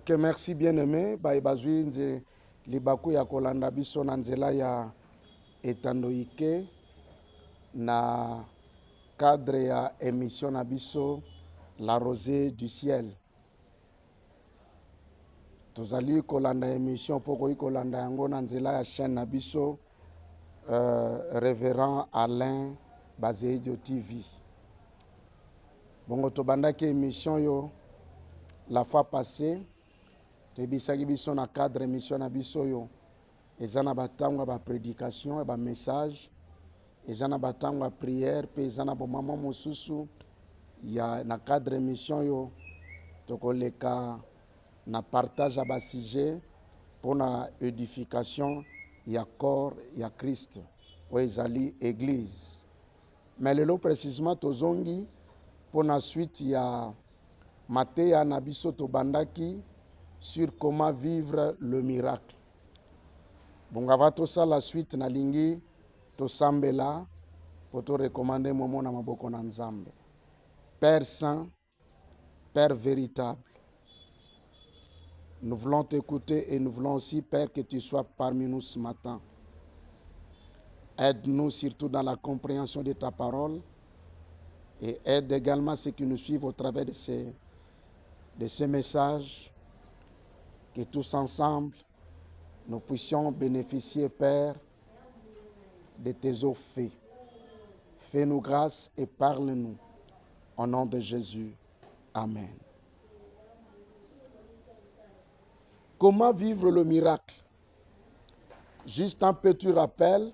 Ok, merci bien-aimé. Bazui nze libaku ya kolanda biso na nzela ya etandoike na cadre ya émission na biso La Rosée du Ciel. Tozali kolanda émission poko kolanda yango na nzela ya chaîne na biso Révérend Alain Bazeidio TV. Bongo tobandaki émission yo la fois passée. Tebisaki biso na cadre émission na biso yo eza na batango ba prédication ba message eza na batango ya prière pe eza na bomama mosusu ya na cadre émission yo tokoleka na partage ba sujet pour na édification ya corps ya Christ o ezali église. Mais lelo précisément tozongi pour na suite ya Mateya na biso tobandaki sur comment vivre le miracle. Bongava to ça la suite na lingi to sambela pour te recommander momo na maboko na nzambe. Père saint, Père véritable, nous voulons t'écouter et nous voulons aussi, Père, que tu sois parmi nous ce matin. Aide-nous surtout dans la compréhension de ta parole et aide également ceux qui nous suivent au travers de ces messages. Que tous ensemble, nous puissions bénéficier, Père, de tes eaux faits. Fais-nous grâce et parle-nous. Au nom de Jésus. Amen. Comment vivre le miracle? Juste un petit rappel.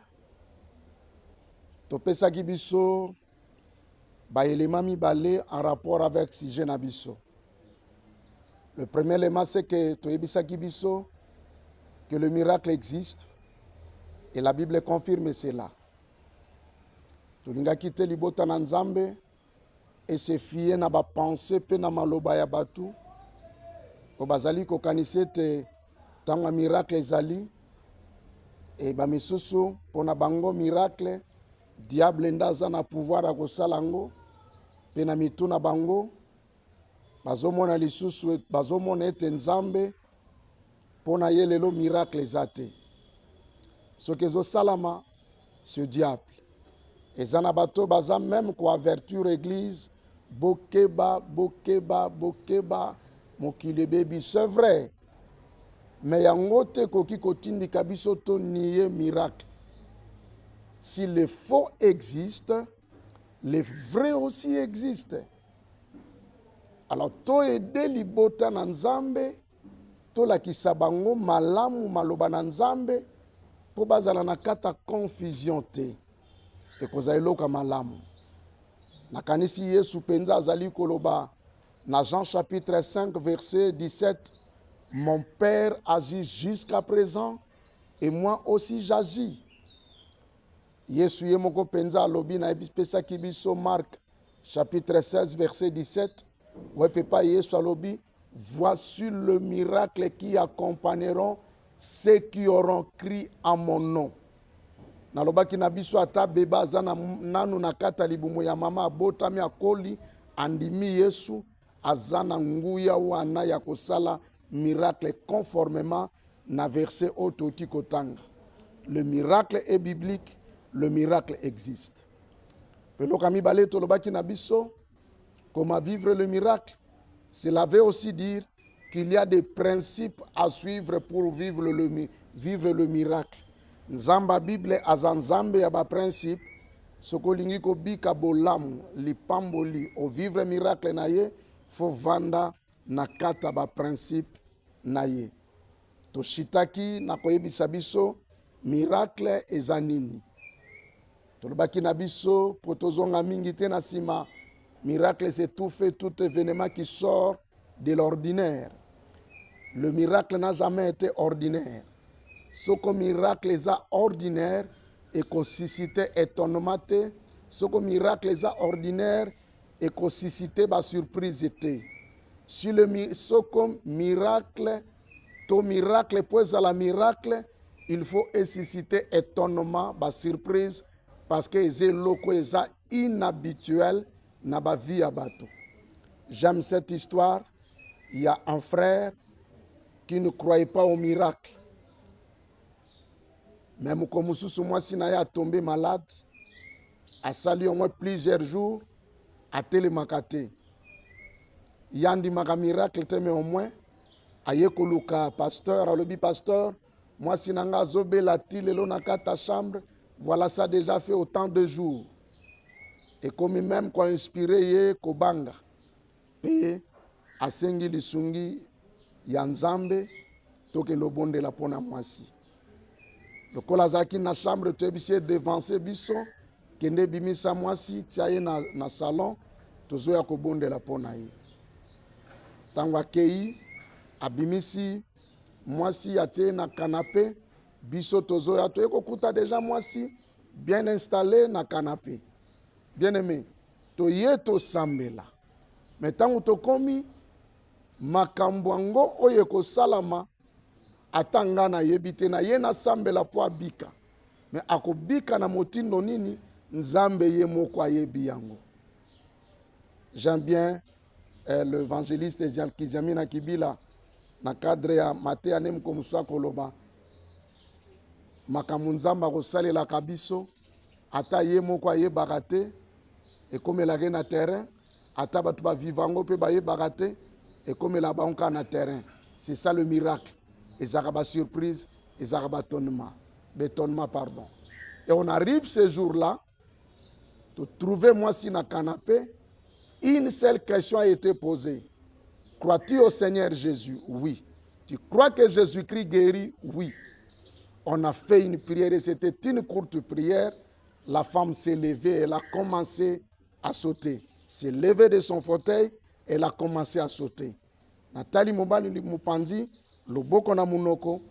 Topesaki biso ba élément mibale en rapport avec sujet na biso. Le premier élément, c'est que toyebisaki biso que le miracle existe et la Bible confirme cela. Tolinga kite libota na nzambe et se fier na ba pensée pe na maloba ya batu. O bazali ko kanise te tanga miracle ezali et ba misusu pona bango miracle diable ndaza na pouvoir a kosalango pe na mitu na bango bazomona lisusu bazomona ete nzambe pona ye lelo miracle ezate soki ezosalama ce diable eza na bato baza même koavertir église bokeba mokili ebebi. C'est vrai, mais yango te koki kotindika biso to nier miracle. Si les faux existent, les vrais aussi existent. Alors to ede libota na nzambe to lakisa bango malamu maloba na nzambe po bazala na kata confusion te ekozala eloka malamu. Nakanisi Yesu penza azali koloba na Jean chapitre 5 verset 17, mon Père agit jusqu'à présent et moi aussi j'agis. Yesu ye moko penza alobi na epesaki biso Marc chapitre 16 verset 17. Ouais, papa Yesu alobi, voici le miracle qui accompagneront ceux qui auront crié en mon nom. Nalobaki na biso ata beba aza nanu na kata libumu ya mama abotami akoli andimi Yesu aza na nguya wana ya kosala miracle conformément na verset ototi kotanga. Le miracle est biblique, le miracle existe. Peloka mibale tolobaki na biso comment vivre le miracle? Cela veut aussi dire qu'il y a des principes à suivre pour vivre le miracle. Nzamba Bible azanzambe ya ba principe sokolingi ko bika bolamu lipamboli o vivre miracle na ye fo vanda na kata ba principe na ye. Toshitaki na koyebisa biso miracle eza nini. Tolobaki na biso po tozonga mingi te na sima. Miracle, c'est tout fait, tout événement qui sort de l'ordinaire. Le miracle n'a jamais été ordinaire. Ce que miracle est ordinaire et qu'on suscite étonnement, ce que miracle est ordinaire et qu'on suscite ba surprise. Si ce que miracle, ton miracle pour la miracle, il faut susciter étonnement, ba surprise, parce que c'est loko est inhabituel. J'aime cette histoire. Il y a un frère qui ne croyaient pas au miracle. Même comme moi, si a tombé malade, a sali au moins plusieurs jours, à télémakate. Yandi maka miracle te mais au moins, aye koluka pasteur, alobi pasteur, moi si nanga zobe la tilelo naka ta chambre, voilà ça déjà fait autant de jours. Et comme même quoi inspiré ye kobanga, paye asengi lisungi yanzambe, toke lobonde la pona mwasi. Le kolazaki na chambre te bisie devancer biso, kende bimisa mwasi tiaye na salon, tozo ya kobonde la pona ye. Tangwa kei, abimisi mwasi atie na canapé, biso tozo ya toye kokuta déjà mwasi bien installé na canapé. Bien aimé, toye to sambela. Mais tango to komi makambwango oye ko salama atanga na yebite na ye na sambela po abika. Mais akobika na motindo nini nzambe ye moko ayebi yango. J'aime bien l'évangéliste Ezial Kijamina Kibila na cadre ya Matea nem komuswa koloba makamunzamba kosalela kabiso ata ye moko ayebaka te ekomelaki na terrain ata bato bavivango mpe bayebaka te ekomela bango na terrain. C'est ça le miracle. Ezaka ba surprise, ezaka ba bétonnement pardon. Et on arrive ce jour-là, de trouver moi si na canapé, une seule question a été posée. Crois-tu au Seigneur Jésus? Oui. Tu crois que Jésus-Christ guérit? Oui. On a fait une prière et c'était une courte prière. La femme s'est levée, elle a commencé à sauter. S'est levée de son fauteuil, elle a commencé à sauter. Nathalie Mobali Mupandi, le Bokona Munoko,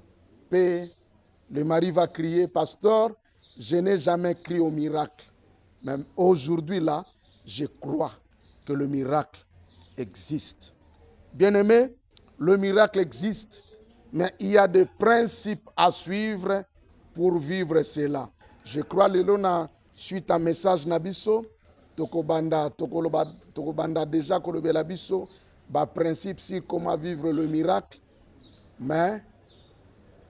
le mari va crier, pasteur, je n'ai jamais crié au miracle. Même aujourd'hui là, je crois que le miracle existe. Bien-aimé, le miracle existe, mais il y a des principes à suivre pour vivre cela. Je crois que suite à un message Nabiso, Tokobanda déjà kolobela biso, ba principe si comment vivre le miracle, mais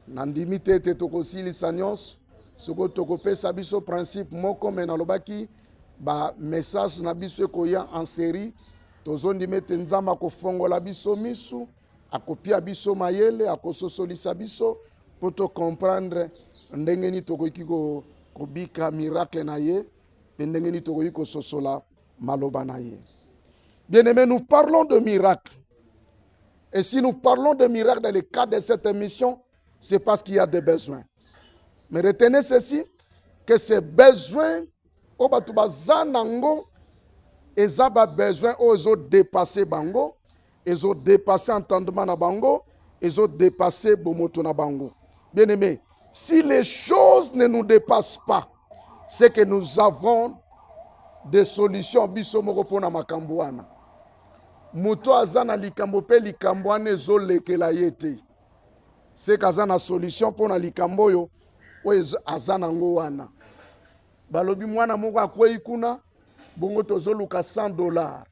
nandimi tete tokosili sanyos, soko tokopesa biso principe moko mena lobaki, ba message Nabiso koya en série, tozondi mete nzamba kofongola biso misu, akopia biso mayele, akososolisa biso, poto comprendre ndengeni tokoki kobika miracle na ye, pendengeni tokoki kososola maloba na ye. Bien-aimés, nous parlons de miracles. Et si nous parlons de miracles dans le cadre de cette émission, c'est parce qu'il y a des besoins. Mais retenez ceci, que ces besoins, au batubaza nango, ils ont besoin, ils ont dépassé bango, ils ont dépassé entendement na bango, ils ont dépassé bomoto na bango. Bien-aimés, si les choses ne nous dépassent pas, c'est que nous avons des solutions biso moko pona makambo wana. Muto azana likambo pe likambo wana ezolekela yete. C'est kazana solution pona likambo yo o azana ngo wana. Balobi mwana moko akwei kuna bongo tozoluka $100.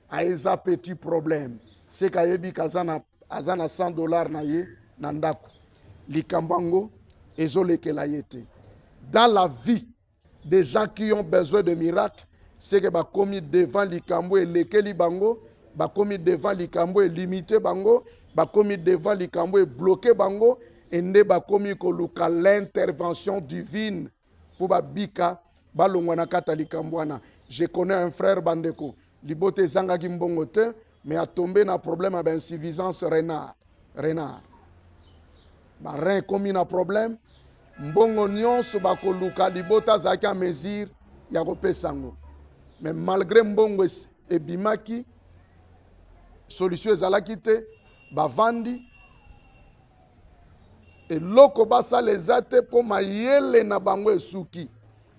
Aeza petit problème. C'est kayebi kazana azana $100 na ye na ndako. Likambo ngo ezolekela yete. Dans la vie des gens qui ont besoin de miracles, c'est que ba commis devant likambo et lekeli bango, ba commis devant likambo et limité bango, ba commis devant likambo et bloqué bango, et ne ba commis koluka l'intervention divine pour ba bika ba longwana kata likambwana. Je connais un frère bandeko, libote zanga kimbongo te, mais a tombé na problème avec insuffisance rénale. Ba rein commis na problème, mbongo nyonso ba koluka libota zaki a mesure ya kopesango. Mais malgré mbongo ebimaki, solution ezalaki te, bavandi, et loko basa les ate po mayele na bango esuki.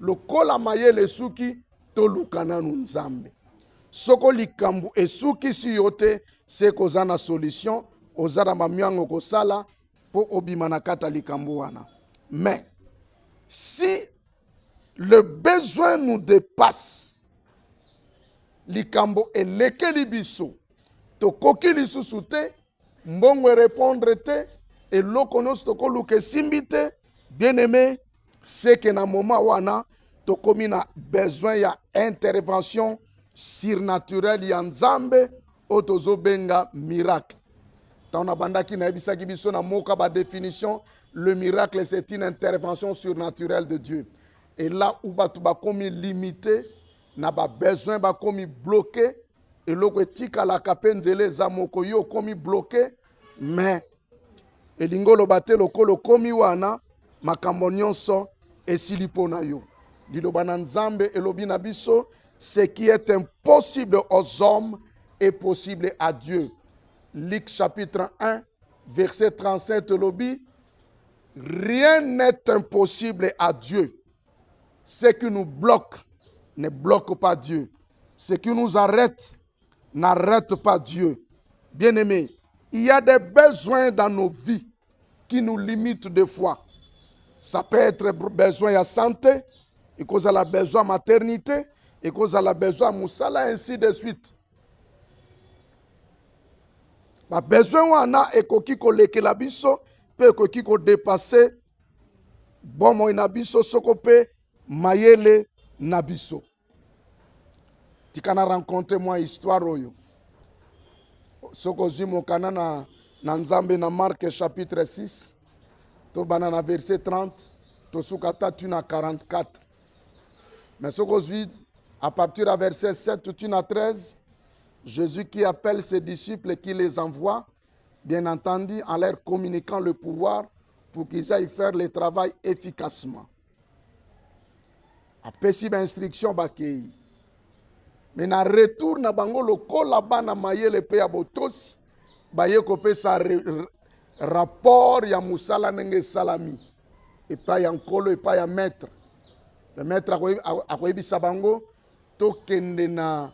Lokola mayele esuki, toluka nanu nzambe. Soko likambu esuki si yote, se kozana solution, ozara mamiango kosala, po obimana kata likambu wana. Mais, si le besoin nous dépasse, likambo eleke libiso, tokoki lisusu te, mbongo répondre te eloko nyonso tokoluka esimbi te. Bien aimé, c'est que na moment wana tokomi na besoin ya intervention surnaturelle ya nzambe oyo tozobenga miracle. Ntango bandaki nayebisaki biso na moka ba définition, le miracle c'est une intervention surnaturelle de Dieu. Et là où bato bakomi limité na ba besoin bakomi bloqué, eloko etikalaka mpe nzela eza moko yo okomi bloqué, mais elingi oloba te lokolo okomi wana makambo nyonso esili mpo na yo. Liloba na nzambe elobi na biso, ce qui est impossible aux hommes est possible à Dieu. Luc chapitre 1 verset 37 elobi, rien n'est impossible à Dieu. Ce qui nous bloque ne bloque pas Dieu. Ce qui nous arrête n'arrête pas Dieu. Bien-aimés, il y a des besoins dans nos vies qui nous limitent des fois. Ça peut être besoin de santé, et cause à la besoin de maternité, et cause à la besoin de moussala, ainsi de suite. Ba besoin wana ekoki koleke la biso, pe ekoki ko dépasser bon mo na biso soko pe mayele na biso. Tikana rencontre moi histoire oyo. Soko zimo kana na nzambe na Marc chapitre 6. To banana verset 30, to sukata tu na 44. Mais ce qu'on à partir de verset 7 tu na 13, Jésus qui appelle ses disciples et qui les envoie, bien entendu, en leur communiquant le pouvoir pour qu'ils aillent faire le travail efficacement. Après si instruction bakei. Mais na retour na bango lokola bana mayele pe ya botosi, baye kope sa rapport ya musala nenge salami. Et pas ya nkolo et pas ya maître. Le maître akoyebisa bango to kende na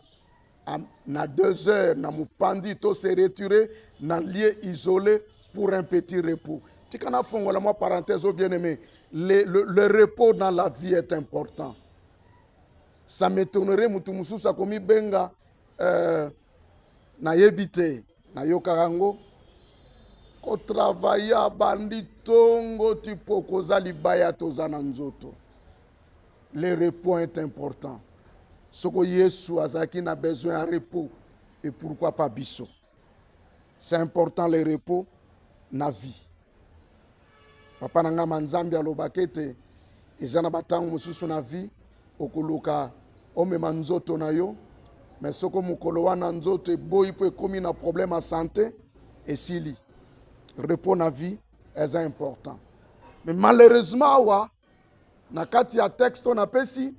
2 heures na mupandi to se retirer na lieu isolé pour un petit repos. Tikana fongola moi parenthèse au bien-aimé, le repos dans la vie est important. Ça m'étonnerait mutu mususa komi benga na yebite na yokarango ko travailler bandi tongo tipo koza libaya tozana nzoto. Le repos est important. Soko Yesu azaki na besoin de repos et pourquoi pas biso. C'est important le repos na vie. Papa nanga manzambi alobakete ezana batango mususu na vie okuluka omema nzoto na yo, mais soko mukolo wana nzoto eboyi po ekomi na problème à santé esili. Repos na vie est important. Mais malheureusement wa na kati ya texte on apesi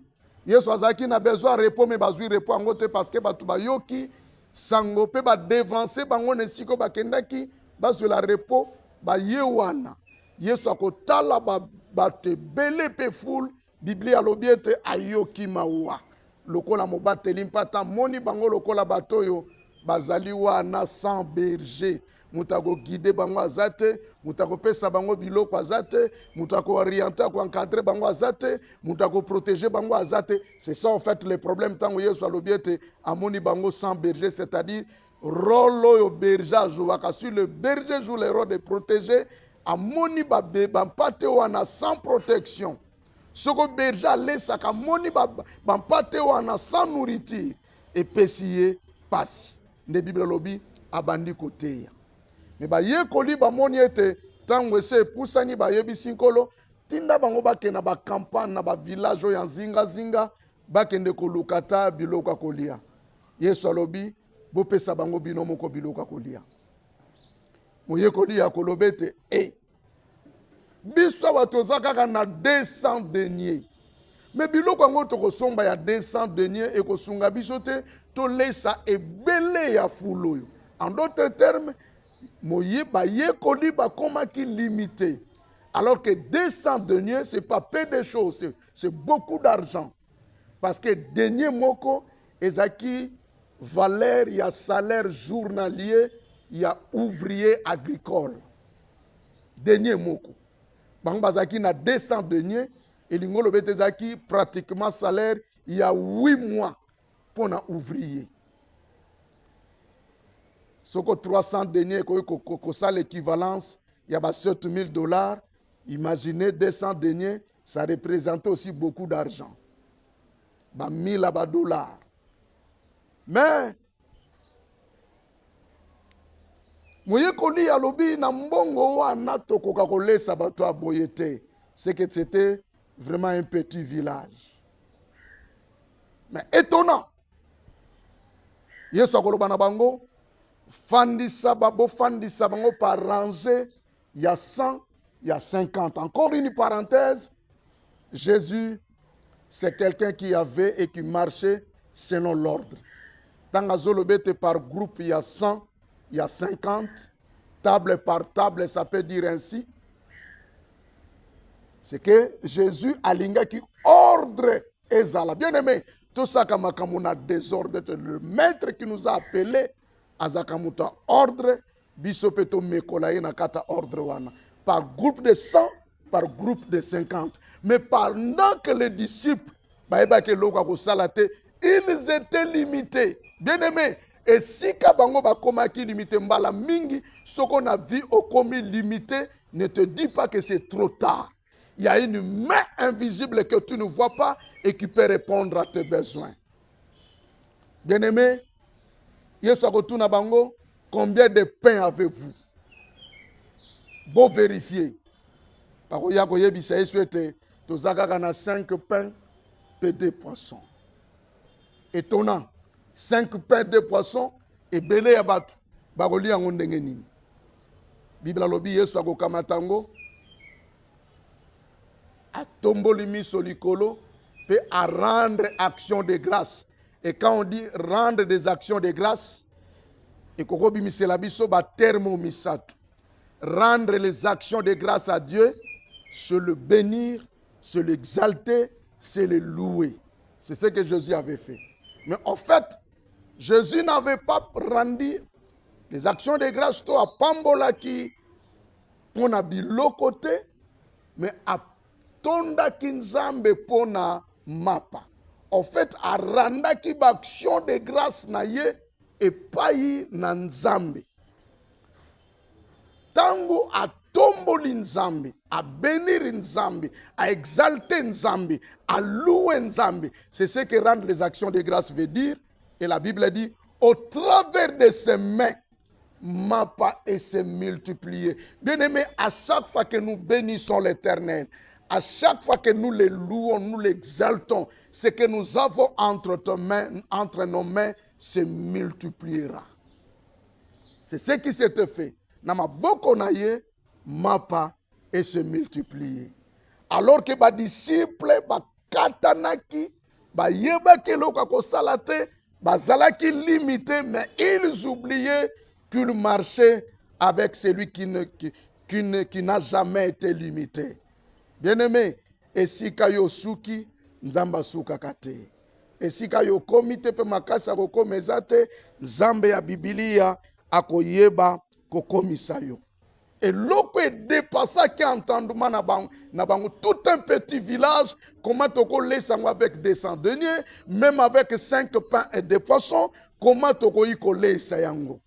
Yesu azaki na besoin repos mais bazui repos ango te parce que batu bayoki sango pe ba devancer bango nesiko bakendaki bazui la repos ba yewana. Yesu akotala ba te bele pe foule Biblia alobi ete ayoki mawa. Lokola mobateli mpata moni bango lokola batoyo bazali wana sans berger. Mutako guider bango azate, mutako pesa bango biloko azate, mutako orienter ko encadrer bango azate, mutako protéger bango azate. C'est ça en fait le problème tango Yesu alobi ete amoni bango sans berger, c'est-à-dire rôle au berger jouaka sur le berger joue le rôle de protéger, amoni ba mpate wana sans protection. Soko berger lesaka moni ba mpate wana sans nourriture et pesiye pasi. Nde Bible lobi abandi koteya. Mais ba yekoli ba moni ete tango ese pusani ba yebisi nkolo tinda bango bakena ba campagne na ba village ya zinga bakende kolukata biloko kolia. Yesu alobi bo pesa bango bino moko biloko kolia. Moyekoli ya kolobete biso batoza kaka na 200 deniers. Mais biloko ngo to kosomba ya 200 deniers e kosunga biso te to lesa ebele ya fuloyo. En d'autres termes, Moyeba yekoli ba koma ki limité. Alors que 200 deniers, c'est pas peu de choses, c'est beaucoup d'argent. Parce que denier moko, ezaki valeur, il y a salaire journalier, il y a ouvrier agricole. Denier moko. Bang bazaki na 200 deniers, et l'ingolo betezaki pratiquement salaire, il y a 8 mois pour un ouvrier. Soko 300 deniers, ça l'équivalence, il y a $7,000. Imaginez 200 deniers, ça représente aussi beaucoup d'argent. 1000 $. Mais, moye koli alobi na mbongo wana tokoka kolesa bato aboyete. C'est que c'était vraiment un petit village. Mais étonnant. Yesu akoloba na bango, fandisa bango par rangée, il y a 100, il y a 50. Encore une parenthèse, Jésus, c'est quelqu'un qui avait et qui marchait selon l'ordre. Dans Azolobete par groupe, il y a 100, il y a 50. Table par table, ça peut dire ainsi. C'est que Jésus a l'inga qui ordre ezala. Bien aimé, tout ça comme on a désordre, le maître qui nous a appelés à Zakamuta ordre, bisopeto mekolaye na kata ordre wana. Par groupe de 100, par groupe de 50. Mais pendant que les disciples, ils étaient limités. Bien aimé, et si kabango bakoma ki limité mbala mingi, ce qu'on a vu au commis limité, ne te dis pas que c'est trop tard. Il y a une main invisible que tu ne vois pas et qui peut répondre à tes besoins. Bien-aimé, combien de pain avez-vous? Bon vérifier. Parce que tu as 5 pains et 2 poissons. Étonnant. 5 pains, 2 poissons et belé abatu. Bagoli en ondengeni. Bible lobi Yesu akokamatango. A tombolimi solikolo peut à rendre action de grâce. Et quand on dit rendre des actions de grâce, et kokobi miselabiso ba termo misatu. Rendre les actions de grâce à Dieu, c'est le bénir, c'est l'exalter, c'est le louer. C'est ce que Jésus avait fait. Mais en fait, Jésus n'avait pas rendu les actions de grâce à Pambola qui pour na bilo côté, mais à tonda kinzambe pona mapa. En fait, a randa ki ba action de grâce na ye et pas yi na nzambe. Tango a tomboli nzambe, a bénir nzambe, a exalter nzambe, a louer nzambe. C'est ce que rendre les actions de grâce veut dire. Et la Bible dit, au travers de ses mains, mapa et se multiplier. Bien aimé, à chaque fois que nous bénissons l'Éternel, à chaque fois que nous le louons, nous l'exaltons, ce que nous avons entre nos mains se multipliera. C'est ce qui s'est fait. Namaboko naye, mapa et se multiplier. Alors que les disciples, katanaki, yeba keloko kosalate, bazalaki limité, mais ils oubliaient qu'ils marchaient avec celui qui n'a jamais été limité. Bien-aimé, esika yo suki, nzamba suka kate. Esika yo komite pe makasa kokomezate, nzambe ya Biblia akoyeba kokomisa yo. Et l'autre est dépassé qui entendement na bango tout un petit village, comment toko laisse avec 200 deniers, même avec 5 pains et 2 poissons, comment toko yiko laisse yango.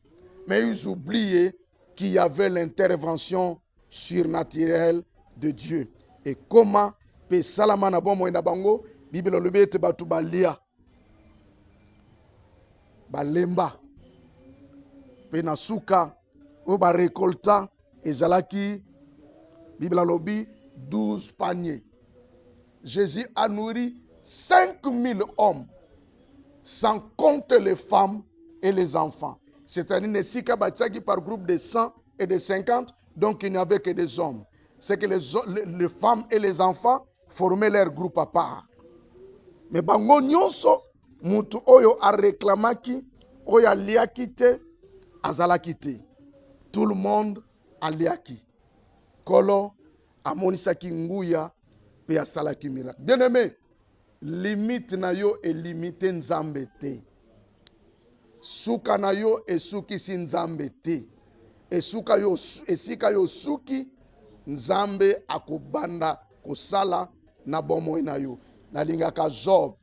Mais ils oubliaient qu'il y avait l'intervention surnaturelle de Dieu. Et comment pe salamana bomo ina bango, Bible lobete batu balia. Balemba. Pe nasuka o ba récolta ezalaki Bible lobi 12 paniers. Jésus a nourri 5000 hommes, sans compter les femmes et les enfants. C'est-à-dire sika batsaki par groupe de 100 et de 50, donc il n'y avait que des hommes. C'est que les femmes et les enfants formaient leur groupe à part. Mais bango nyonso mutu oyo a réclamaki oyo aliaki te azalaki te. Tout le monde aliaki. Kolo amonisaki nguya pe asalaki miracle. Bien aimé, limite na yo e limite nzambe te. Suka na yo e suki si nzambe te. Esika yo suki nzambe akobanda kosala na bomoi na yo. Na lingaka Job.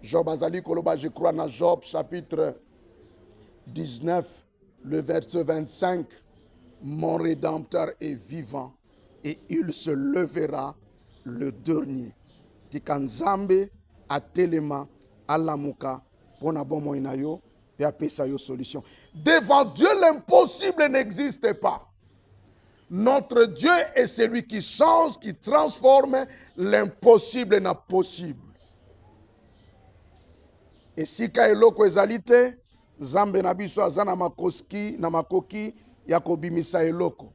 Job azali koloba, je crois na Job chapitre 19 Le verset 25, mon Rédempteur est vivant et il se levera le dernier. Tikanzambe atelema alamuka pona bomo inayo pe apesa yo solution. Devant Dieu, l'impossible n'existe pas. Notre Dieu est celui qui change, qui transforme l'impossible en possible. Et si ka eloko ezali te, Zambe na biso azana makoski na makoki ya kobimisa eloko.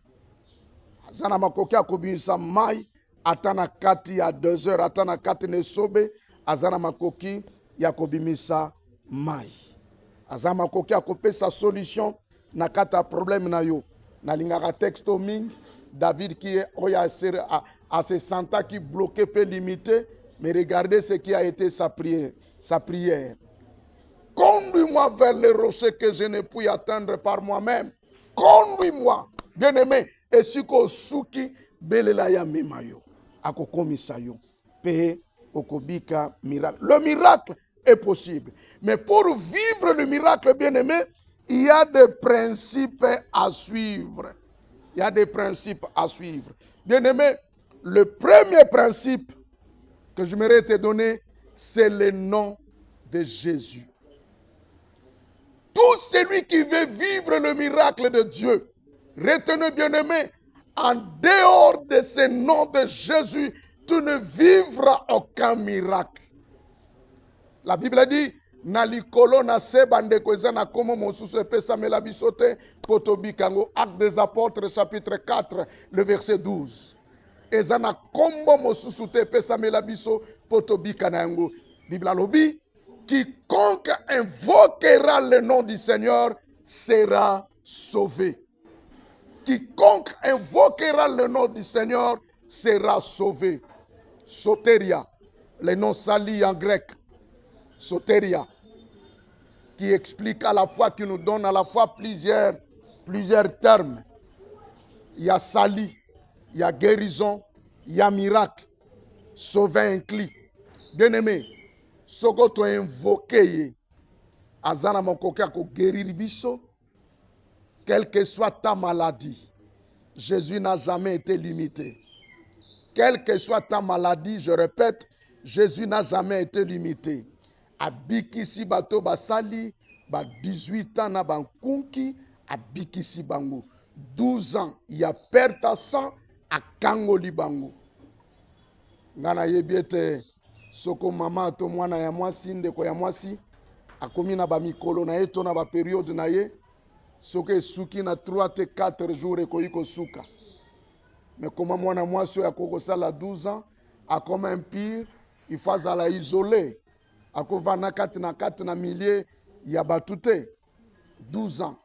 Azana makoki ya kobimisa mai atana kati ya 2 heures, atana kati nesobe, azana makoki ya kobimisa mai. Azana makoki ya kopesa solution na kata problème na yo. Na lingaka texto mingi, David qui est à se sentant qui bloqué peut limiter, mais regardez ce qui a été sa prière. Conduis-moi vers les rochers que je ne puis atteindre par moi-même. Conduis-moi, bien-aimé. Et si ko suki belela ya memayo, ako komisayo, pe okobika miracle. Le miracle est possible, mais pour vivre le miracle, bien-aimé, il y a des principes à suivre. Il y a des principes à suivre. Bien-aimé, le premier principe que j'aimerais te donner, c'est le nom de Jésus. Tout celui qui veut vivre le miracle de Dieu, retenez bien-aimé, en dehors de ce nom de Jésus, tu ne vivras aucun miracle. La Bible dit, na likolo na se bandeko eza na komo mosusu epesamela biso te po tobikango. Actes des Apôtres chapitre 4 le verset 12. Eza na kombo mosusu te epesamela biso po tobika na yango. Bible alobi, quiconque invoquera le nom du Seigneur sera sauvé. Quiconque invoquera le nom du Seigneur sera sauvé. Soteria, le nom sali en grec. Soteria, qui explique à la fois, qui nous donne à la fois plusieurs termes. Il y a sali, il y a guérison, il y a miracle, sauver un cli. Bien-aimé, soko to invoqué azana mokoka ko guérir biso, quelle que soit ta maladie. Jésus n'a jamais été limité. Quelle que soit ta maladie, je répète, Jésus n'a jamais été limité. Abikisi bato basali, ba 18 ans na bankunki, abikisi bango. 12 ans, il y a perte à sang, à kangoli bango. Ngana yebiete, soko mama to mwana ya mwasi, ndeko ya mwasi, akomi na ba mikolo na ye, to na ba periode na ye, soke suki na 3 te 4 jours ekoyiko suka. Mais comment mwana mwasi ya koko sala 12 ans, a comme un pire, il faut la isoler. Akova na kati na milliers ya batute 12 ans.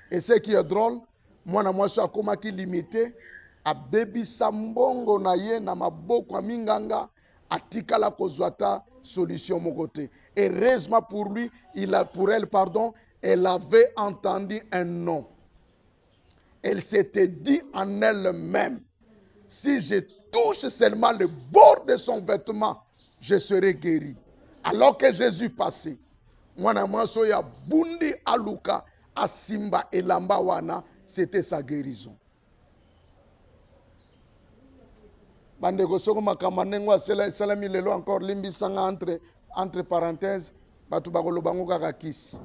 Et ce qui est drôle, mwana mwasi akoma ki limité, a baby sambongo na ye na maboko minganga, atikala kozwata solution mokote. Heureusement pour lui, elle avait entendu un nom. Elle s'était dit en elle-même, si je touche seulement le bord de son vêtement, je serai guéri. Alors que Jésus passait, mwana mwaso ya bundi aluka asimba elamba wana, c'était sa guérison. Bandeko soko makamanengwa sela milelo encore limbisanga entre parenthèses, batu bakoloba ngo kaka kisi.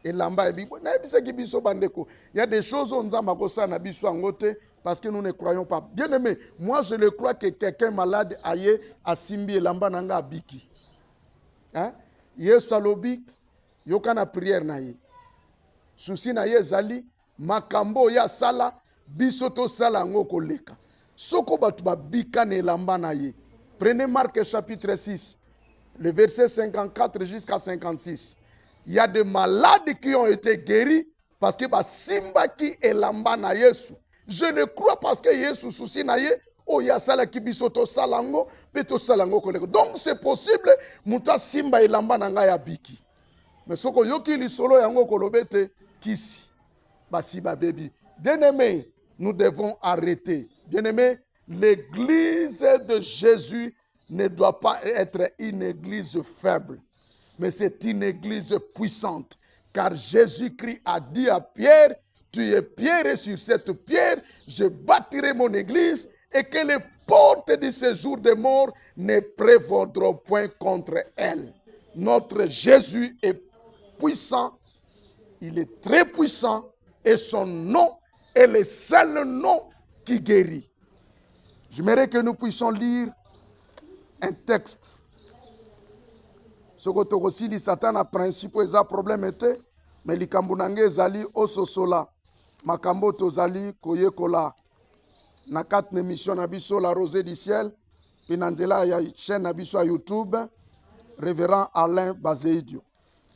Elamba ebibo na ebisa ki biso bandeko. Il y a des choses on nzamba ko sana biso angote parce que nous ne croyons pas. Bien aimé, moi je le crois que quelqu'un malade aye asimbi elamba nanga abiki. Hein? Yesu alobi yokana prière na ye. Susi na ye zali makambo ya sala biso to sala ngo koleka. Soko batu babika ne elamba na ye. Prenez Marc chapitre 6, le verset 54 jusqu'à 56. Il y a des malades qui ont été guéris parce que simba ki elamba na Yesu. Je le crois parce que Yesu souci na ye o ya sala ki biso to salango pe to salango koleko. Donc c'est possible muta simba elamba na nga ya biki. Mais soko yoki li solo yango kolobete kisi basiba baby. Bien-aimé, nous devons arrêter. Bien-aimé, l'église de Jésus ne doit pas être une église faible, mais c'est une église puissante. Car Jésus-Christ a dit à Pierre, tu es pierre et sur cette pierre, je bâtirai mon église et que les portes du séjour des morts ne prévaudront point contre elle. Notre Jésus est puissant, il est très puissant et son nom est le seul nom qui guérit. J'aimerais que nous puissions lire un texte. Ce que aussi dit Satan a principe et problème était, mais les kambunange zali ososola, makambo tozali koyekola. Na 4 émissions na biso la rosée du ciel, pinanzela ya chaîne na biso à YouTube, révérend Alain Bazeidio.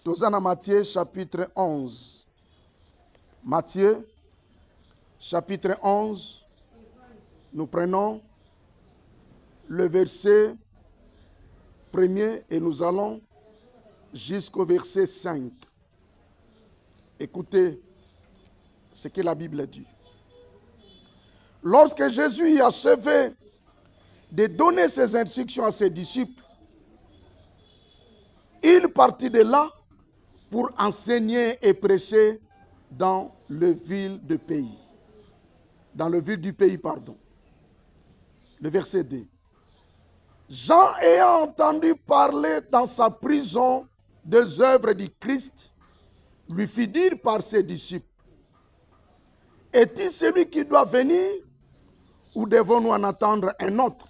Tozana Matthieu chapitre 11. Matthieu chapitre 11, nous prenons le verset 1er et nous allons jusqu'au verset 5. Écoutez ce que la Bible dit. Lorsque Jésus a achevé de donner ses instructions à ses disciples, il partit de là pour enseigner et prêcher dans le ville du pays. Dans le ville du pays, pardon. Le verset 2. Jean ayant entendu parler dans sa prison des œuvres du Christ, lui fit dire par ses disciples, est-il celui qui doit venir ou devons-nous en attendre un autre?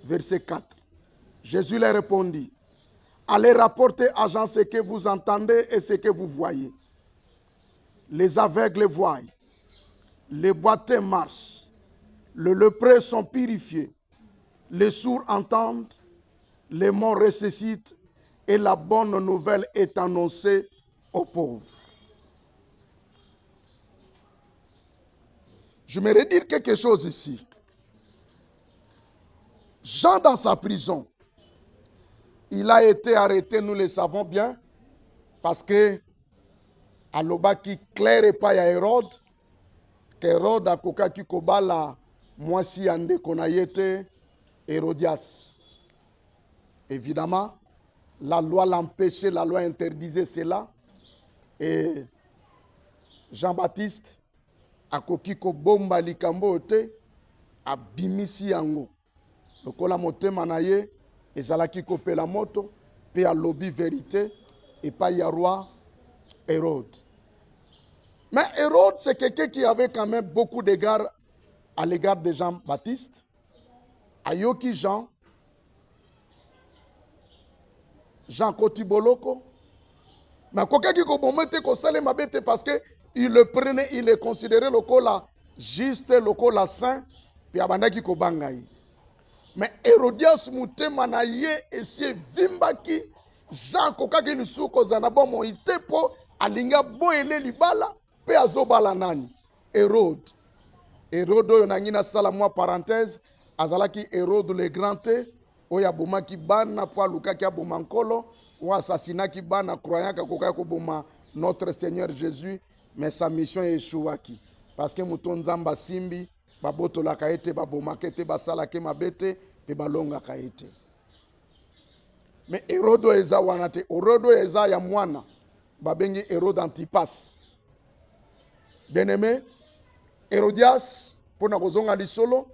Verset 4. Jésus leur répondit, allez rapporter à Jean ce que vous entendez et ce que vous voyez. Les aveugles voient, les boiteux marchent, les lépreux sont purifiés, les sourds entendent, les morts ressuscitent et la bonne nouvelle est annoncée aux pauvres. Je me redire quelque chose ici. Jean dans sa prison, il a été arrêté, nous le savons bien, parce que à l'obaki clair et pas à Hérode, qu'Hérode a koka ki kobala mwasi ande konayete Hérodias. Évidemment, la loi l'empêchait, la loi interdisait cela. Et Jean-Baptiste a koki ko bomba likambo te abimisi yango. Lokola motema na ye ezalaki kopela moto pe alobi vérité et pas ya roi Hérode. Mais Hérode, c'est quelqu'un qui avait quand même beaucoup d'égards à l'égard de Jean-Baptiste. Ayoki Jean Kotiboloko. Mais quelqu'un qui komomete ko sale mabete parce que il le prenait, il le considérait lokola juste lokola saint puis abandaki ko bangai. Mais Hérodias mutema na ye esi vimbaki Jean kokaki lisuko zanabo mo itepo alinga boele libala pe azobala nani Hérode. Hérode oyo nangina sala mwa parenthèse azalaki Hérode le grand te oya bomaki bana po alukaki aboma nkolo ou assassinaki bana croyant kokaki koboma notre Seigneur Jésus, mais sa mission échouaki parce que mutonzamba simbi babotolaka ete babomaka ete basalaki mabete pe balongaka ete. Mais Hérode eza wana te, Hérode eza ya mwana babengi Hérode Antipas. Bien-aimé, Hérodias pona kozonga lisolo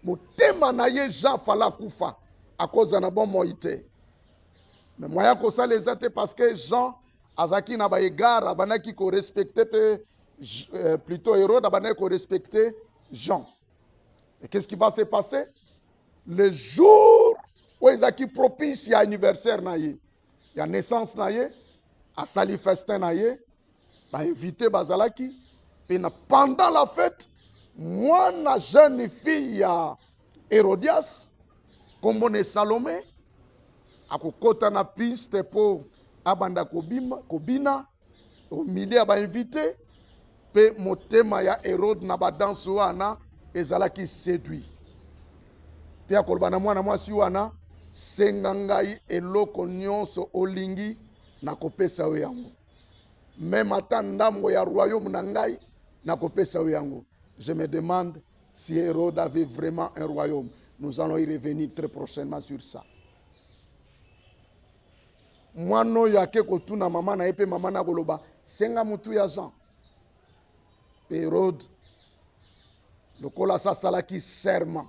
motema na ye Jean fala kufa à cause na bon moïté. Mais moya kosala eza te parce que Jean azaki na ba égard abanaki ko respecter plutôt Hérode abanaki ko respecter Jean. Et qu'est-ce qui va se passer? Le jour où ezaki propice ya anniversaire na ye, ya naissance na ye, a sali festin na ye, ba invité bazalaki, puis pendant la fête, moi na jeune fille ya Hérodias, kombone Salomé, akokota na piste po abanda kobina, au milieu ba invité, pe motema ya Hérode na ba danse wana ezalaki séduit. Pia kolbana mwana mwasi wana senga ngai eloko nyonso olingi na kopesa we yango. Même ata ndambo ya royaume na ngai na kopesa we yango. Je me demande si Hérode avait vraiment un royaume. Nous allons y revenir très prochainement sur ça. Mwano yake kotuna mama na epe mama na koloba. Senga mutu ya Jean. Hérode. Lokola sa salaki serment.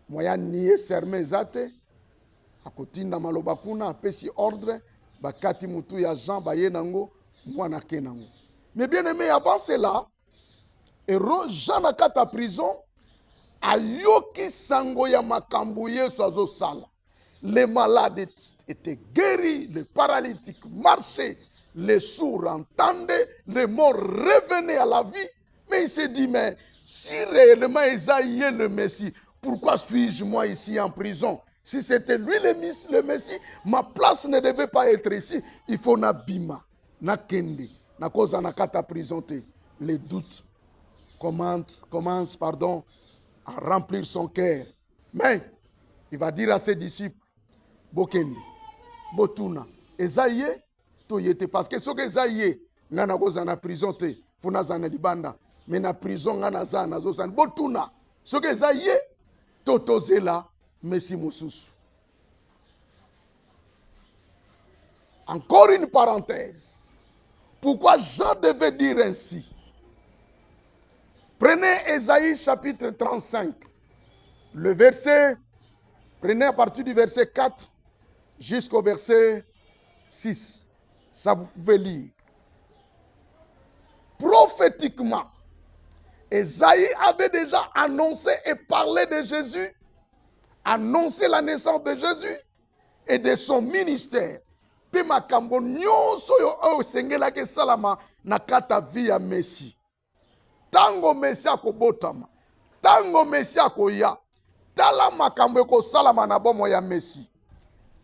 Moya niye serment zate. Akotinda maloba kuna apesi ordre. Bakati mutu ya Jean baye nango. Mwana ke nango. Mais bien aimé, avant cela, Jean na kata prison. Ayoki sango ya makambo Yesu azosala. Les malades étaient guéris, les paralytiques marchaient, les sourds entendaient, les morts revenaient à la vie. Mais il s'est dit, mais si réellement Isaïe est le Messie, pourquoi suis-je moi ici en prison? Si c'était lui le Messie, ma place ne devait pas être ici. Il faut na bima, na kende, na cause na kata prison. Les doutes commencent à remplir son cœur. Mais il va dire à ses disciples, Bokende, Botuna, Ezaïe, Toyete, parce que ce que Ezaïe, ngana goza na prison te, funa zana libanda, mais na prison ngana zana zozan, Botuna, ce que Ezaïe, Totozela, Messi Moussus. Encore une parenthèse. Pourquoi Jean devait dire ainsi? Prenez Ésaïe chapitre 35, le verset, prenez à partir du verset 4 jusqu'au verset 6. Ça vous pouvez lire. Prophétiquement, Ésaïe avait déjà annoncé et parlé de Jésus, annoncé la naissance de Jésus et de son ministère. Puis makambo nyonso yo o sengela ke salama na kata via Messi. Tango Messi akobotama, tango Messi akoya, tala makambo ko salama na bomo ya Messi.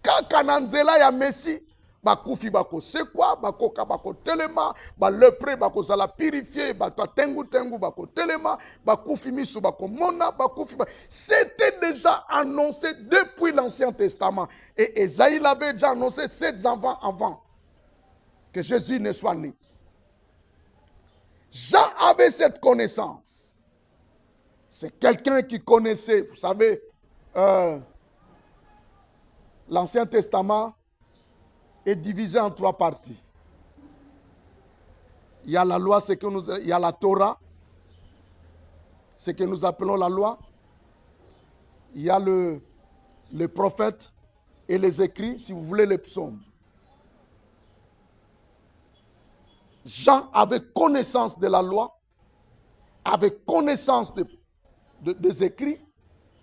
Kaka na nzela ya Messi, bakufi bako sekwa, bakoka bako telema, ba lepre bako zala purifier, bato tengu bako telema, bakufi misu bako mona, bakufi. C'était déjà annoncé depuis l'Ancien Testament. Et Ésaïe l'avait déjà annoncé 7 ans avant que Jésus ne soit né. Jean avait cette connaissance. C'est quelqu'un qui connaissait, vous savez, l'Ancien Testament est divisé en 3 parties. Il y a la loi, il y a la Torah, ce que nous appelons la loi. Il y a le prophète et les écrits, si vous voulez, les psaumes. Jean avait connaissance de la loi, avait connaissance des écrits,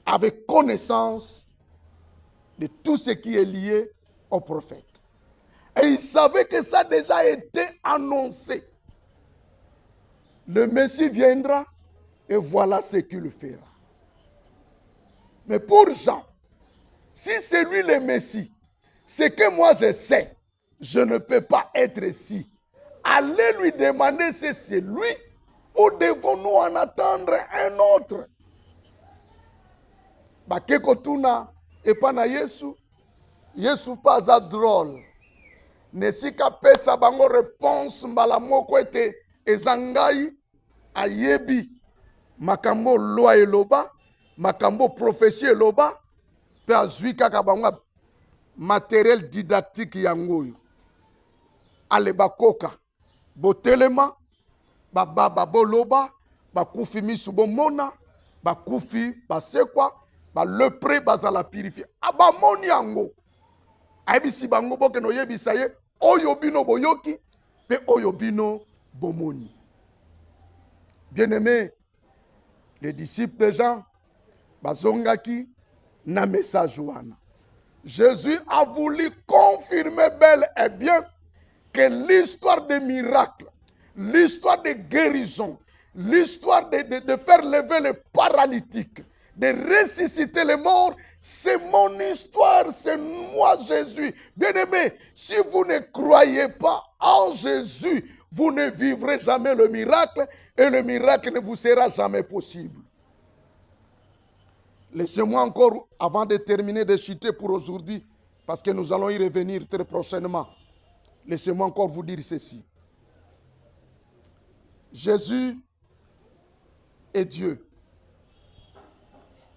avait connaissance de tout ce qui est lié au prophète. Et il savait que ça a déjà été annoncé. Le Messie viendra et voilà ce qu'il fera. Mais pour Jean, si c'est lui le Messie, ce que moi je sais, je ne peux pas être ici. Allez lui demander si c'est lui ou devons-nous en attendre un autre. Bakeko tuna epana Yesu, Yesu pas à drôle. Nesika pesa bango réponse mbala moko ete ezangai ayebi makambo loi eloba, makambo prophétie eloba, pe azwi kaka bango matériel didactique yango. Ale bakoka botelema baba boloba bakufi misu bomona bakufi basekwa ba lepre bazala purifier abamoni yango ayebisi bango boke no yebisa ye oyo bino boyoki pe oyo bino bomoni. Bien-aimés, les disciples de Jean bazongaki na message wana. Jésus a voulu confirmer bel et bien que l'histoire des miracles, l'histoire des guérisons, l'histoire de faire lever les paralytiques, de ressusciter les morts, c'est mon histoire, c'est moi Jésus. Bien-aimé, si vous ne croyez pas en Jésus, vous ne vivrez jamais le miracle et le miracle ne vous sera jamais possible. Laissez-moi encore, avant de terminer, de citer pour aujourd'hui, parce que nous allons y revenir très prochainement. Laissez-moi encore vous dire ceci. Jésus est Dieu.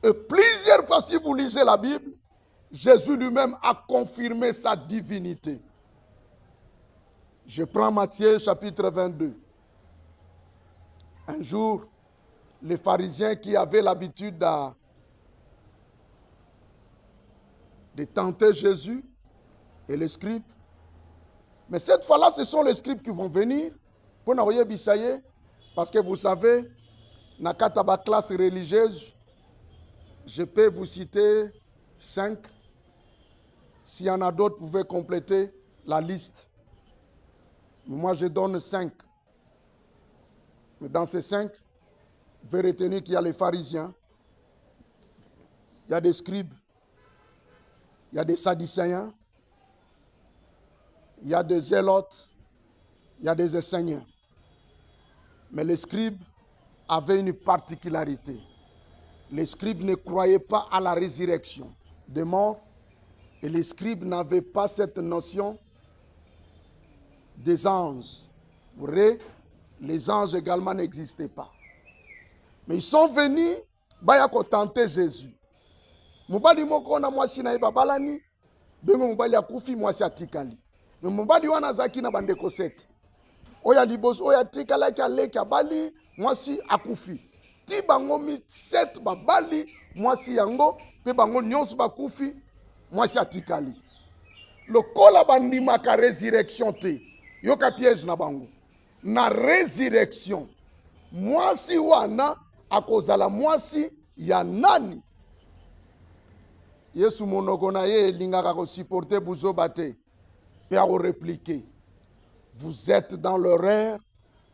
Et plusieurs fois, si vous lisez la Bible, Jésus lui-même a confirmé sa divinité. Je prends Matthieu chapitre 22. Un jour, les pharisiens qui avaient l'habitude de tenter Jésus et les scribes, mais cette fois-là, ce sont les scribes qui vont venir pour n'envoyer Bissaye, parce que vous savez, dans la classe religieuse, je peux vous citer 5. S'il y en a d'autres, vous pouvez compléter la liste. Moi, je donne 5. Mais dans ces 5, vous pouvez retenir qu'il y a les pharisiens, il y a des scribes, il y a des sadducéens, il y a des zélotes, il y a des enseignants. Mais les scribes avaient une particularité. Les scribes ne croyaient pas à la résurrection des morts et les scribes n'avaient pas cette notion des anges. Vrai, les anges également n'existaient pas. Mais ils sont venus, baya ko tenter Jésus. Mubali moko na mwasi na ibabalani, bengo mubali akufi mwasi atikali. Mais mubali wana zaki na bandeko 7. Oya libos oya tikala ki aleki abali mwasi akufi. Ti bango mi 7 babali mwasi yango pe bango nyonso bakufi mwasi atikali. Lokola bandimaka résurrection te. Yoka piège na bango. Na résurrection. Mwasi wana akozala mwasi ya nani? Yesu monoko na ye lingaka ko supporter buzo bate. Pe a répliquer. Vous êtes dans l'erreur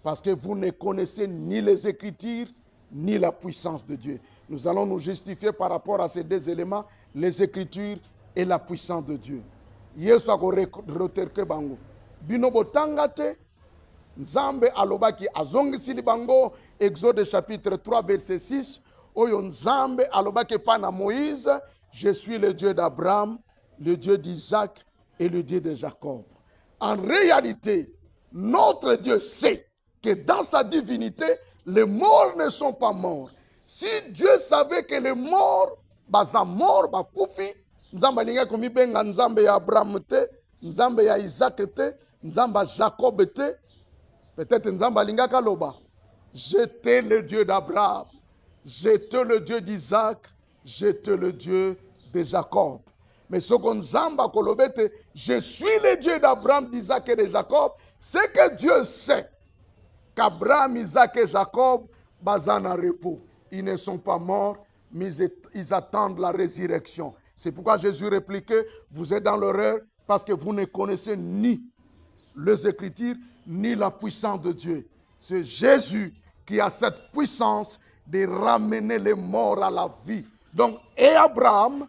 parce que vous ne connaissez ni les Écritures ni la puissance de Dieu. Nous allons nous justifier par rapport à ces deux éléments, les Écritures et la puissance de Dieu. Yesu ako reterke bango. Bino botangate, Nzambe alobaki azongisili bango, Exode chapitre 3 verset 6, oyo Nzambe alobaki pana Moïse, je suis le Dieu d'Abraham, le Dieu d'Isaac et le Dieu de Jacob. En réalité, notre Dieu sait que dans sa divinité, les morts ne sont pas morts. Si Dieu savait que les morts, baza morts, bakufi, Nzambe linga komi benga Nzambe ya Abraham te, Nzambe ya Isaac te, Nzambe ya Jacob te, peut-être Nzambe linga kaloba. J'étais le Dieu d'Abraham, j'étais le Dieu d'Isaac, j'étais le Dieu de Jacob. Mais ce qu'on Nzamba kolobete, je suis le Dieu d'Abraham, d'Isaac et de Jacob, c'est que Dieu sait qu'Abraham, Isaac et Jacob, bazan en repos. Ils ne sont pas morts, mais ils attendent la résurrection. C'est pourquoi Jésus répliquait, vous êtes dans l'erreur parce que vous ne connaissez ni les Écritures, ni la puissance de Dieu. C'est Jésus qui a cette puissance de ramener les morts à la vie. Donc, et Abraham,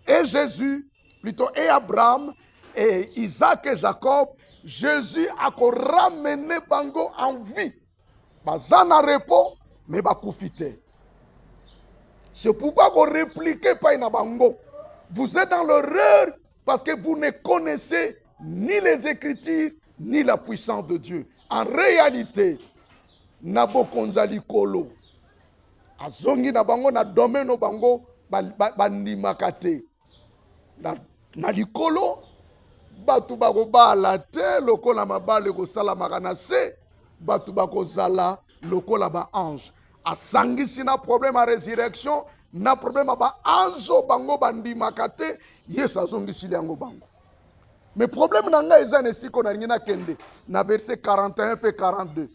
et Jésus, plutôt et Abraham, et Isaac et Jacob, Jésus a ramené bango en vie. Bazana repos, mais bakufite. C'est pourquoi vous répliquez pas na bango. Vous êtes dans l'erreur parce que vous ne connaissez ni les Écritures, ni la puissance de Dieu. En réalité, Nabokonzali Kolo, azongi na bango na domaine bango bandimakate. Na likolo batu bako bala te lokola mabale ko sala makana se batu bako zala lokola ba ange asangisi na problème à résurrection na problème ba anjo bango bandimakate Yesu azongisi yango bango. Mais problème nanga ezane siko na ngina kende na verset 41 et 42.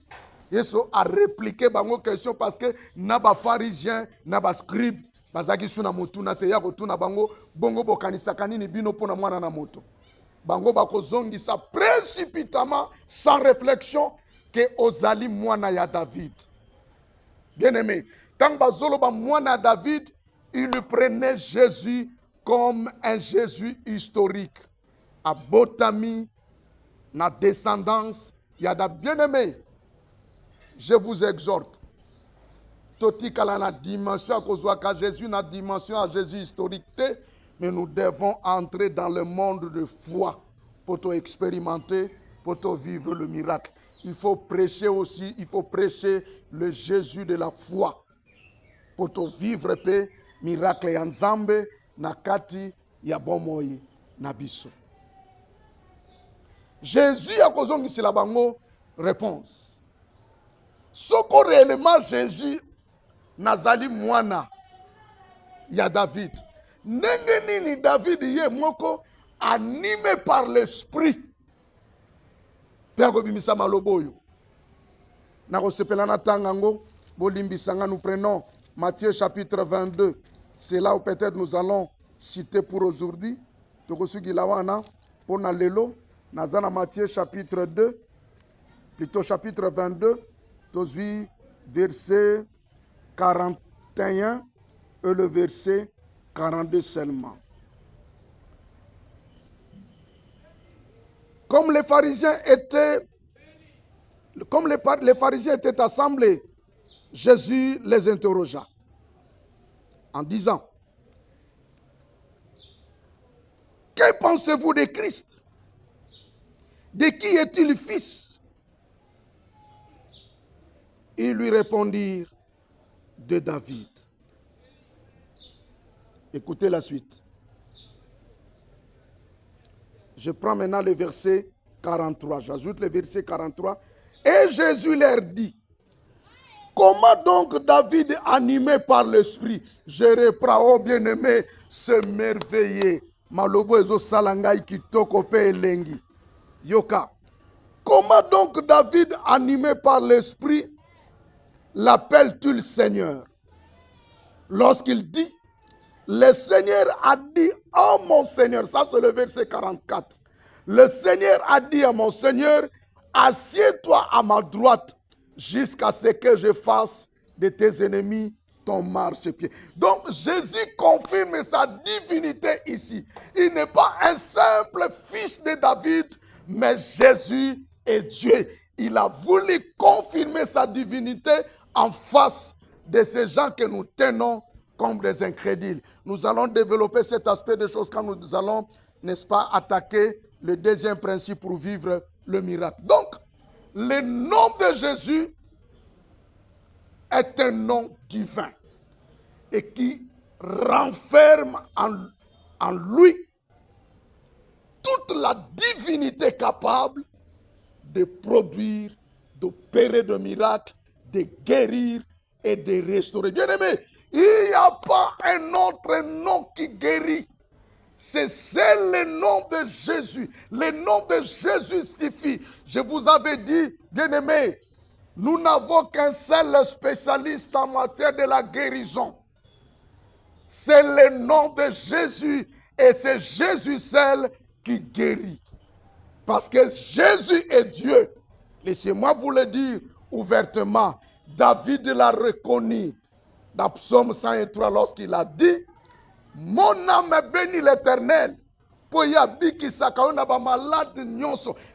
Yesu a répliqué bango question parce que na ba pharisien na ba scribe bazaki suna motuna te ya kotuna bango bongo bokanisaka nini bino pona mwana na moto. Bango bakozongisa précipitamment sans réflexion que ozali mwana ya David. Bien aimé, quand bazolo ba mwana David, il prenait Jésus comme un Jésus historique. À Botami, na descendance, il y a des bien-aimés. Je vous exhorte. Toti kala na dimension à cause de Jésus, na dimension à Jésus historique, mais nous devons entrer dans le monde de foi pour te expérimenter, pour te vivre le miracle. Il faut prêcher aussi, il faut prêcher le Jésus de la foi pour te vivre paix, miracle et ensemble, na kati ya bomoi na biso. Jésus a kozongisela bango réponse. Soko réellement Jésus nazali mwana ya David. Ndenge nini David ye moko animé par l'esprit. Peko bimisa malobo oyo. Na kosepela na tangango bolimbisanga, nous prenons Matthieu chapitre 22. C'est là où peut-être nous allons citer pour aujourd'hui. Tokosugi lawana pona lelo nazana Matthieu chapitre 2, plutôt chapitre 22, tozui verset 41 et le verset 42 seulement. Comme les pharisiens étaient assemblés, Jésus les interrogea en disant: que pensez-vous de Christ? De qui est-il fils? Ils lui répondirent: de David. Écoutez la suite. Je prends maintenant le verset 43. J'ajoute le verset 43. Et Jésus leur dit: comment donc David, animé par l'esprit, je reprends, oh bien-aimé, se merveiller. Malobo ezo salangai kitoko pe elengi. Yoka. Comment donc David, animé par l'esprit, l'appelle-t-il Seigneur? Lorsqu'il dit: le Seigneur a dit à mon Seigneur, ça c'est le verset 44. Le Seigneur a dit à mon Seigneur: assieds-toi à ma droite jusqu'à ce que je fasse de tes ennemis ton marchepied. Donc Jésus confirme sa divinité ici. Il n'est pas un simple fils de David, mais Jésus est Dieu. Il a voulu confirmer sa divinité en face de ces gens que nous tenons comme des incrédules. Nous allons développer cet aspect des choses quand nous allons, n'est-ce pas, attaquer le deuxième principe pour vivre le miracle. Donc, le nom de Jésus est un nom divin et qui renferme en lui toute la divinité capable de produire, d'opérer de miracles, de guérir et de restaurer. Bien-aimé, il n'y a pas un autre nom qui guérit. C'est le nom de Jésus. Le nom de Jésus suffit. Je vous avais dit, bien-aimé, nous n'avons qu'un seul spécialiste en matière de la guérison. C'est le nom de Jésus et c'est Jésus seul qui guérit. Parce que Jésus est Dieu. Laissez-moi vous le dire ouvertement. David l'a reconnu dans Psaume 103 lorsqu'il a dit: mon âme bénit l'Éternel.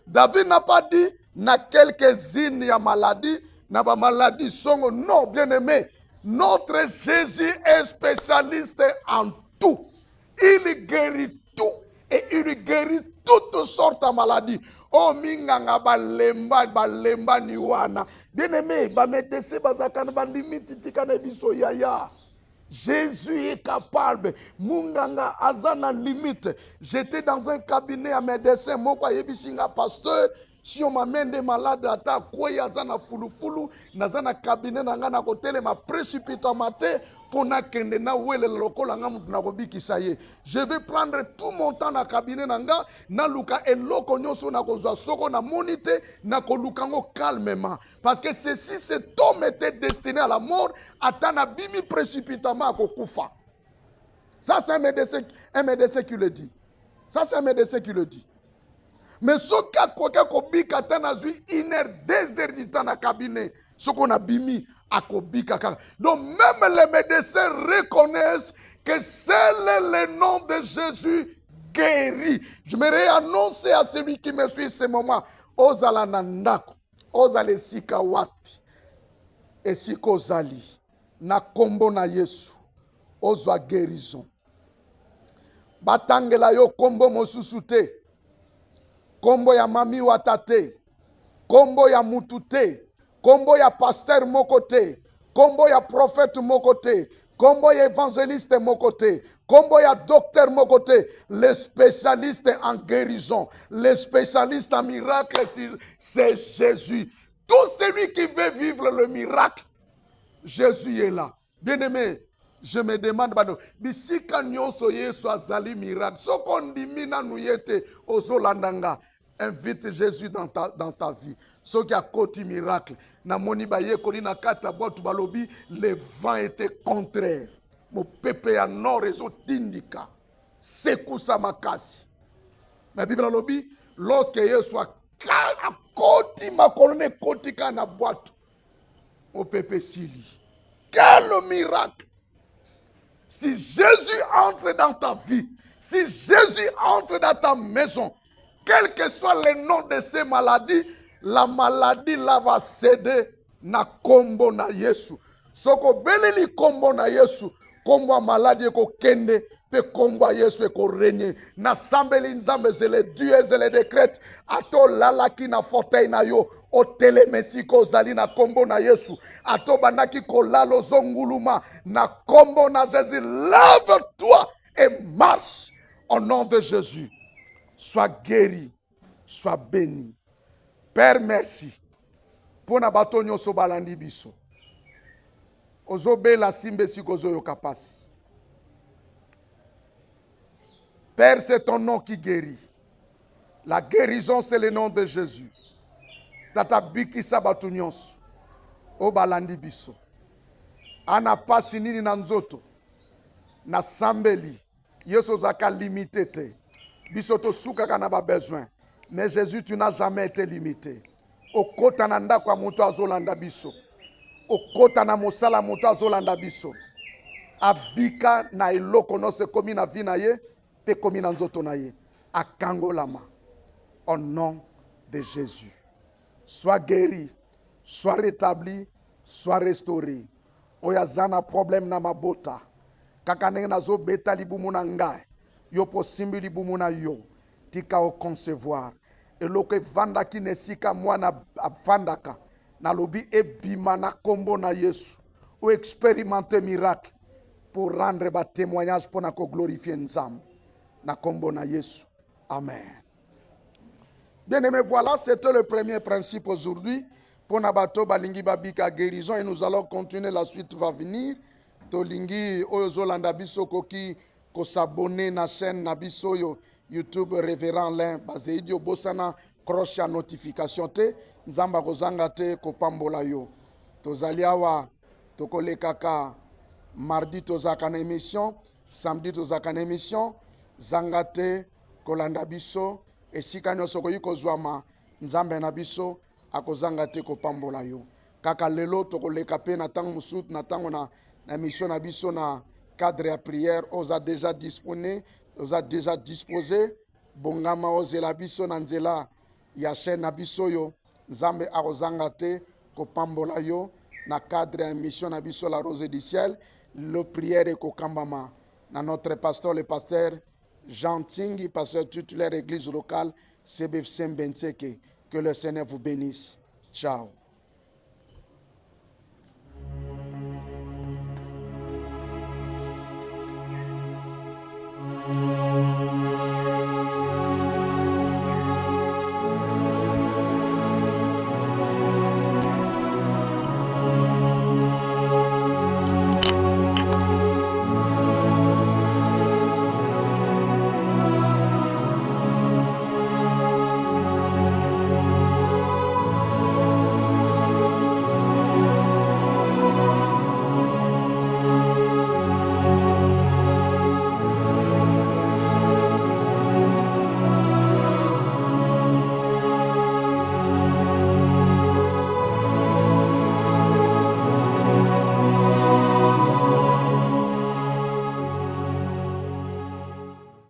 David n'a pas dit na quelques-unes ya maladies, na ba maladie songo. Non, bien-aimé, notre Jésus est spécialiste en tout. Il guérit tout et il guérit toutes sortes de maladies. Oh minganga balemba niwana. Bien-aimé, ba médecin bazakana ba limite tikana biso yaya. Jésus est capable. Munganga azana limite. J'étais dans un cabinet à médecin. Moko yebisinga pasteur. Si on m'amène des malades à ta quoi yazana fulu nazana cabinet nangana kotele ma précipitant matin pour na kende na wele lokola ngamu tunakobiki saye. Je vais prendre tout mon temps na cabinet nanga na luka eloko nyoso na kozwa soko na monite na kolukango calmement parce que ceci cet homme était destiné à la mort atana bimi précipitamment à kokufa. Ça c'est un médecin qui le dit. Ça c'est un médecin qui le dit. Mais ce cas quoi kobika tana zui 1 heure 2 heures du temps na cabinet ce qu'on a bimi à kobika. Donc même les médecins reconnaissent que c'est le nom de Jésus guéri. Je me réannonce à celui qui me suit ce moment. Ozala nandako, ozale sika wapi, esiko zali, na kombo na Yesu, ozwa guérison. Batangela yo kombo mosusu te. Kombo ya mami watate, kombo ya mutute, kombo ya pasteur mokote, kombo ya prophète mokote, kombo ya évangéliste mokote, Combo ya docteur Mokote, les spécialistes en guérison, les spécialistes en miracle, c'est Jésus. Tout celui qui veut vivre le miracle, Jésus est là. Bien-aimé, je me demande, bisika nyonso Yesu azali miracle. So kondimina nuyete ozolandanga, invite Jésus dans ta vie. Ce qui a côté miracle, na moni baye kolina kata botu balobi, les vents étaient contraires. Mon pépé à nord et tindika. Sekousa makasi. Mais Bible lobby, lorsque Yesu a koti ma colonne koti kana boîte, mon pépé sili. Quel miracle! Si Jésus entre dans ta vie, si Jésus entre dans ta maison, quel que soit le nom de ces maladies, la maladie là va céder na kombo na Yesu. Soko beleli kombo na Yesu, kombo maladie ko kende, pe kombo Yesu ko régner. Na sambeli nzambe je le Dieu je le décrète, ato lalaki na fauteuil na yo, o telemesi ko zali na kombo na Yesu. Ato bandaki ko lalo zonguluma, na kombo na Jésus, lève-toi et marche au nom de Jésus. Sois guéri, sois béni. Père, merci. Pour na bato nyonso balandi biso. Ozobe la simbe si kozo yo kapasi. Père, c'est ton nom qui guérit. La guérison, c'est le nom de Jésus. Tata biki sa bato nyonso. O balandi biso. Ana pasi nini na nzoto. Na sambeli. Yeso zaka limité te. Biso to suka kana ba besoin. Mais Jésus, tu n'as jamais été limité. Okota na ndako ya moto azolanda biso. Okota na mosala moto azolanda biso. Abika na eloko no se komi na vi na ye, pe komi na nzoto na ye. Akangolama. Au nom de Jésus. Sois guéri, sois rétabli, sois restauré. Oyazana problème na mabota. Kakane na zo beta libumu na ngai. Yo posimbi libumu na yo. Tika o concevoir. Et loke vanda ki nesika mwana vandaka. Na lobi e bima na kombo na Yesu. Ou expérimenter miracle. Pour rendre ba témoignage pour na ko glorifier nzam. Na kombo na Yesu. Amen. Bien aimé, voilà, c'était le premier principe aujourd'hui. Pour nabato balingi babika guérison. Et nous allons continuer, la suite va venir. Tolingi oyozolanda biso koki ko s'abonner na chaîne na biso yo YouTube Révérend Lin Bazeidio Bosana croche ya notification te nzamba kozanga te kopambola yo tozali awa tokolekaka mardi tozaka na émission samedi tozaka na émission zanga te kolanda biso esika nyonso koyi kozwama nzambe na biso akozanga te kopambola yo kaka lelo tokoleka pe na tango musutu na tango na émission na biso na cadre ya prière oza déjà disponible oza déjà disposé bongama ozela biso na nzela ya chaîne na biso yo nzambe akozanga te kopambola yo na cadre ya émission na biso la rose du ciel le prière ekokambama na notre pasteur le pasteur Jean Tingi pasteur titulaire église locale CBFC Mbenseke. Que le Seigneur vous bénisse. Ciao.